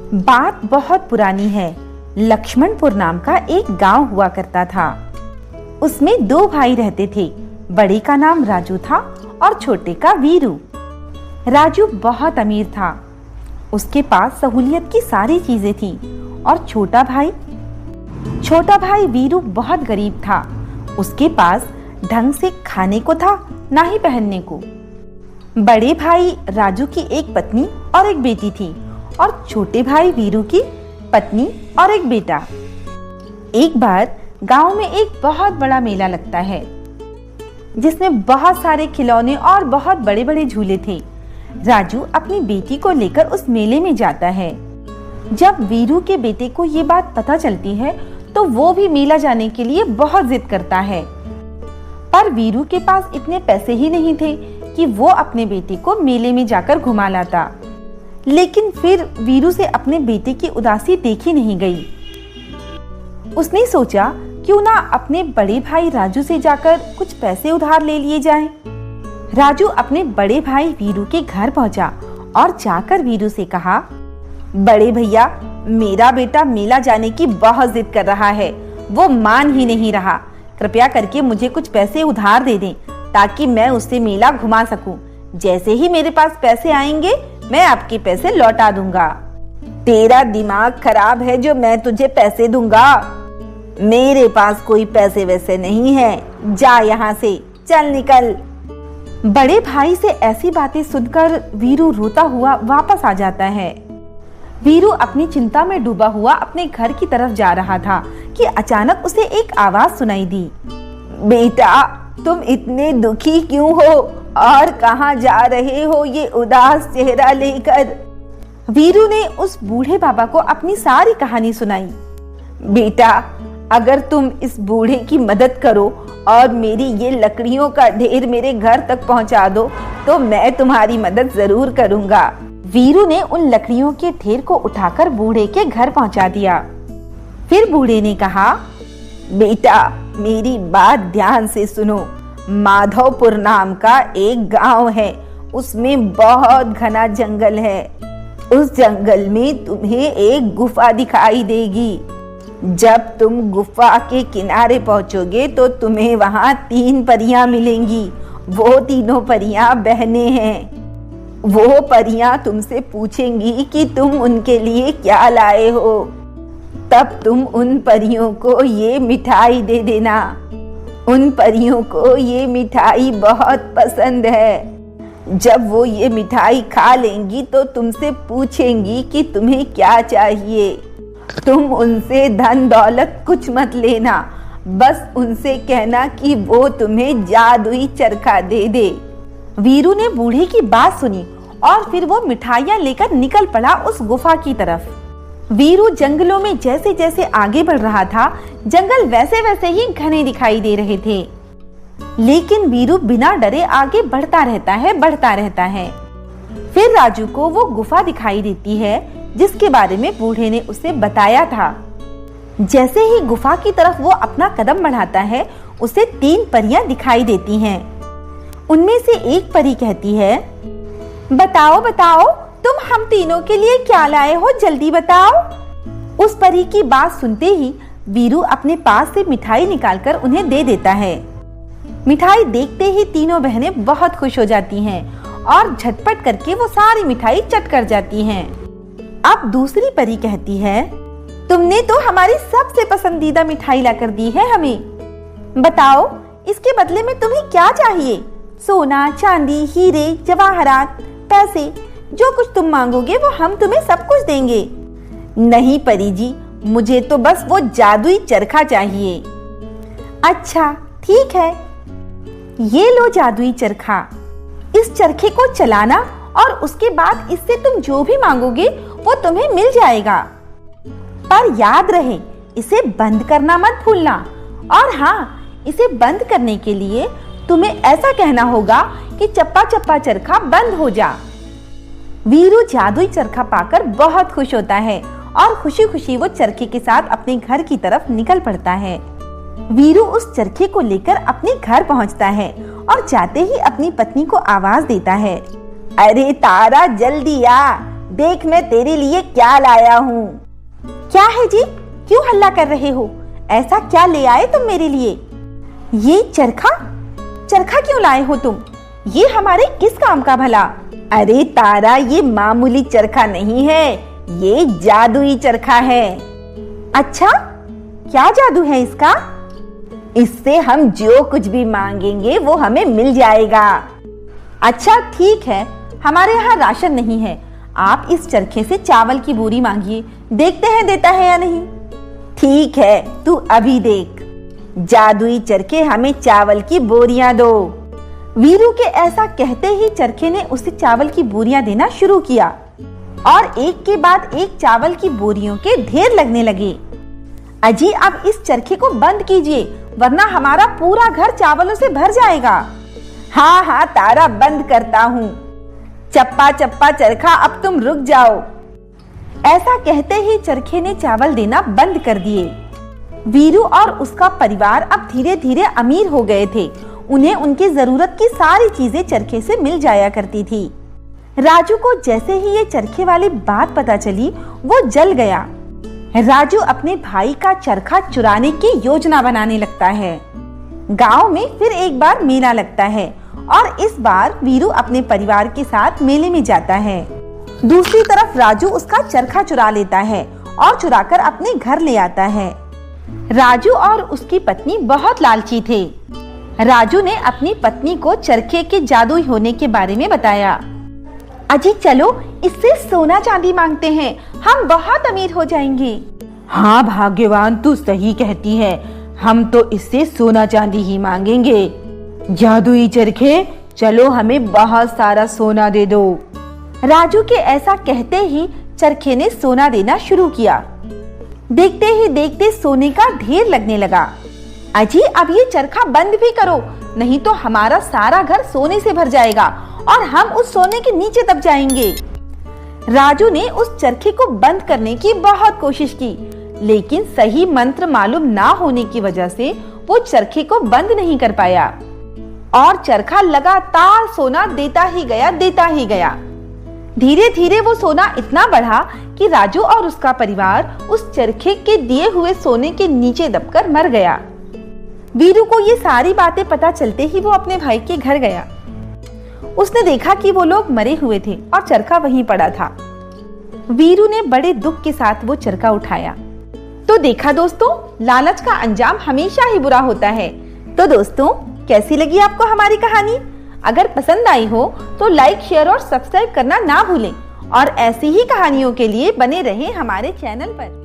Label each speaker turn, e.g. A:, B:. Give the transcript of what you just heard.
A: बात बहुत पुरानी है। लक्ष्मणपुर नाम का एक गांव हुआ करता था। उसमें दो भाई रहते थे। बड़े का नाम राजू था और छोटे का वीरू। राजू बहुत अमीर था। उसके पास सहूलियत की सारी चीजें थी। और छोटा भाई वीरू बहुत गरीब था। उसके पास ढंग से खाने को था, ना ही पहनने को। बड़े भाई राजू की एक पत्नी और एक बेटी थी और छोटे भाई वीरू की पत्नी और एक बेटा। एक बार गांव में एक बहुत बड़ा मेला लगता है, जिसमें बहुत सारे खिलौने और बहुत बड़े बड़े झूले थे। राजू अपनी बेटी को लेकर उस मेले में जाता है। जब वीरू के बेटे को ये बात पता चलती है तो वो भी मेला जाने के लिए बहुत जिद करता है। पर वीरू के पास इतने पैसे ही नहीं थे कि वो अपने बेटे को मेले में जाकर घुमा लाता। लेकिन फिर वीरू से अपने बेटे की उदासी देखी नहीं गई। उसने सोचा क्यों ना अपने बड़े भाई राजू से जाकर कुछ पैसे उधार ले लिए जाएं। राजू अपने बड़े भाई वीरू के घर पहुंचा और जाकर वीरू से कहा, बड़े भैया, मेरा बेटा मेला जाने की बहुत जिद कर रहा है। वो मान ही नहीं रहा। कृपया करके मुझे कुछ पैसे उधार दे दें ताकि मैं उससे मेला घुमा सकूं। जैसे ही मेरे पास पैसे आएंगे मैं आपके पैसे लौटा दूंगा। तेरा दिमाग खराब है जो मैं तुझे पैसे दूंगा? मेरे पास कोई पैसे वैसे नहीं है। जा यहाँ से, चल निकल। बड़े भाई से ऐसी बातें सुनकर वीरू रोता हुआ वापस आ जाता है। वीरू अपनी चिंता में डूबा हुआ अपने घर की तरफ जा रहा था कि अचानक उसे एक आवाज सुनाई दी। बेटा, तुम इतने दुखी क्यों हो और कहाँ जा रहे हो ये उदास चेहरा लेकर? वीरू ने उस बूढ़े बाबा को अपनी सारी कहानी सुनाई। बेटा, अगर तुम इस बूढ़े की मदद करो और मेरी ये लकड़ियों का ढेर मेरे घर तक पहुंचा दो तो मैं तुम्हारी मदद जरूर करूंगा। वीरू ने उन लकड़ियों के ढेर को उठाकर बूढ़े के घर पहुंचा दिया। फिर बूढ़े ने कहा, बेटा, मेरी बात ध्यान से सुनो। माधवपुर नाम का एक गांव है। उसमें बहुत घना जंगल है। उस जंगल में तुम्हें एक गुफा दिखाई देगी। जब तुम गुफा के किनारे पहुंचोगे तो तुम्हें वहां 3 परियां मिलेंगी। वो तीनों परियां बहनें हैं। वो परियां तुमसे पूछेंगी कि तुम उनके लिए क्या लाए हो। तब तुम उन परियों को ये मिठाई दे देना। उन परियों को ये मिठाई बहुत पसंद है। जब वो ये मिठाई खा लेंगी तो तुमसे पूछेंगी कि तुम्हें क्या चाहिए। तुम उनसे धन दौलत कुछ मत लेना। बस उनसे कहना कि वो तुम्हें जादुई चरखा दे दे। वीरू ने बूढ़े की बात सुनी और फिर वो मिठाइयां लेकर निकल पड़ा उस गुफा की तरफ। वीरू जंगलों में जैसे जैसे आगे बढ़ रहा था, जंगल वैसे वैसे ही घने दिखाई दे रहे थे। लेकिन वीरू बिना डरे आगे बढ़ता रहता है। फिर राजू को वो गुफा दिखाई देती है जिसके बारे में बूढ़े ने उसे बताया था। जैसे ही गुफा की तरफ वो अपना कदम बढ़ाता है, उसे 3 परियां दिखाई देती हैं। उनमें से एक परी कहती है, बताओ बताओ, तुम हम तीनों के लिए क्या लाए हो, जल्दी बताओ। उस परी की बात सुनते ही वीरू अपने पास से मिठाई निकालकर उन्हें दे देता है। मिठाई देखते ही तीनों बहनें बहुत खुश हो जाती हैं और झटपट करके वो सारी मिठाई चट कर जाती हैं। अब दूसरी परी कहती है, तुमने तो हमारी सबसे पसंदीदा मिठाई लाकर दी है हमें। बताओ, इसके बदले में तुम्हें क्या चाहिए? सोना, चांदी, हीरे, जवाहरात, पैसे, जो कुछ तुम मांगोगे वो हम तुम्हें सब कुछ देंगे। नहीं परी जी, मुझे तो बस वो जादुई चरखा चाहिए। अच्छा ठीक है, ये लो जादुई चरखा। इस चरखे को चलाना और उसके बाद इससे तुम जो भी मांगोगे वो तुम्हें मिल जाएगा। पर याद रहे, इसे बंद करना मत भूलना। और हाँ, इसे बंद करने के लिए तुम्हें ऐसा कहना होगा कि चप्पा चप्पा चरखा बंद हो जा। वीरू जादुई चरखा पाकर बहुत खुश होता है और खुशी खुशी वो चरखे के साथ अपने घर की तरफ निकल पड़ता है। वीरू उस चरखे को लेकर अपने घर पहुंचता है और जाते ही अपनी पत्नी को आवाज देता है, अरे तारा, जल्दी आ, देख मैं तेरे लिए क्या लाया हूँ। क्या है जी, क्यों हल्ला कर रहे हो? ऐसा क्या ले आए तुम मेरे लिए? ये चरखा? चरखा क्यों लाए हो तुम? ये हमारे किस काम का भला? अरे तारा, ये मामूली चरखा नहीं है, ये जादुई चरखा है। अच्छा, क्या जादू है इसका? इससे हम जो कुछ भी मांगेंगे वो हमें मिल जाएगा। अच्छा ठीक है, हमारे यहाँ राशन नहीं है, आप इस चरखे से चावल की बोरी मांगिए, देखते हैं देता है या नहीं। ठीक है, तू अभी देख। जादुई चरखे हमें चावल की बोरियां दो। वीरू के ऐसा कहते ही चरखे ने उसे चावल की बोरियां देना शुरू किया और एक के बाद एक चावल की बोरियों के ढेर लगने लगे। अजी, अब इस चरखे को बंद कीजिए, वरना हमारा पूरा घर चावलों से भर जाएगा। हाँ हाँ तारा, बंद करता हूँ। चप्पा चप्पा चरखा, अब तुम रुक जाओ। ऐसा कहते ही चरखे ने चावल देना बंद कर दिए। वीरू और उसका परिवार अब धीरे धीरे अमीर हो गए थे। उन्हें उनकी जरूरत की सारी चीजें चरखे से मिल जाया करती थी। राजू को जैसे ही ये चरखे वाली बात पता चली, वो जल गया। राजू अपने भाई का चरखा चुराने की योजना बनाने लगता है। गांव में फिर एक बार मेला लगता है और इस बार वीरू अपने परिवार के साथ मेले में जाता है। दूसरी तरफ राजू उसका चरखा चुरा लेता है और चुराकर अपने घर ले आता है। राजू और उसकी पत्नी बहुत लालची थे। राजू ने अपनी पत्नी को चरखे के जादुई होने के बारे में बताया। अजी चलो, इससे सोना चांदी मांगते हैं, हम बहुत अमीर हो जाएंगे। हाँ भाग्यवान, तू सही कहती है, हम तो इससे सोना चांदी ही मांगेंगे। जादुई चरखे, चलो हमें बहुत सारा सोना दे दो। राजू के ऐसा कहते ही चरखे ने सोना देना शुरू किया। देखते ही देखते सोने का ढेर लगने लगा। अजी, अब ये चरखा बंद भी करो, नहीं तो हमारा सारा घर सोने से भर जाएगा और हम उस सोने के नीचे दब जाएंगे। राजू ने उस चरखे को बंद करने की बहुत कोशिश की, लेकिन सही मंत्र मालूम ना होने की वजह से वो चरखे को बंद नहीं कर पाया और चरखा लगातार सोना देता ही गया। धीरे धीरे वो सोना इतना बढ़ा कि राजू और उसका परिवार उस चरखे के दिए हुए सोने के नीचे दबकर मर गया। वीरू को ये सारी बातें पता चलते ही वो अपने भाई के घर गया। उसने देखा कि वो लोग मरे हुए थे और चरखा वहीं पड़ा था। वीरू ने बड़े दुख के साथ वो चरखा उठाया। तो देखा दोस्तों, लालच का अंजाम हमेशा ही बुरा होता है। तो दोस्तों, कैसी लगी आपको हमारी कहानी? अगर पसंद आई हो तो लाइक, शेयर और सब्सक्राइब करना ना भूलें और ऐसी ही कहानियों के लिए बने रहें हमारे चैनल पर।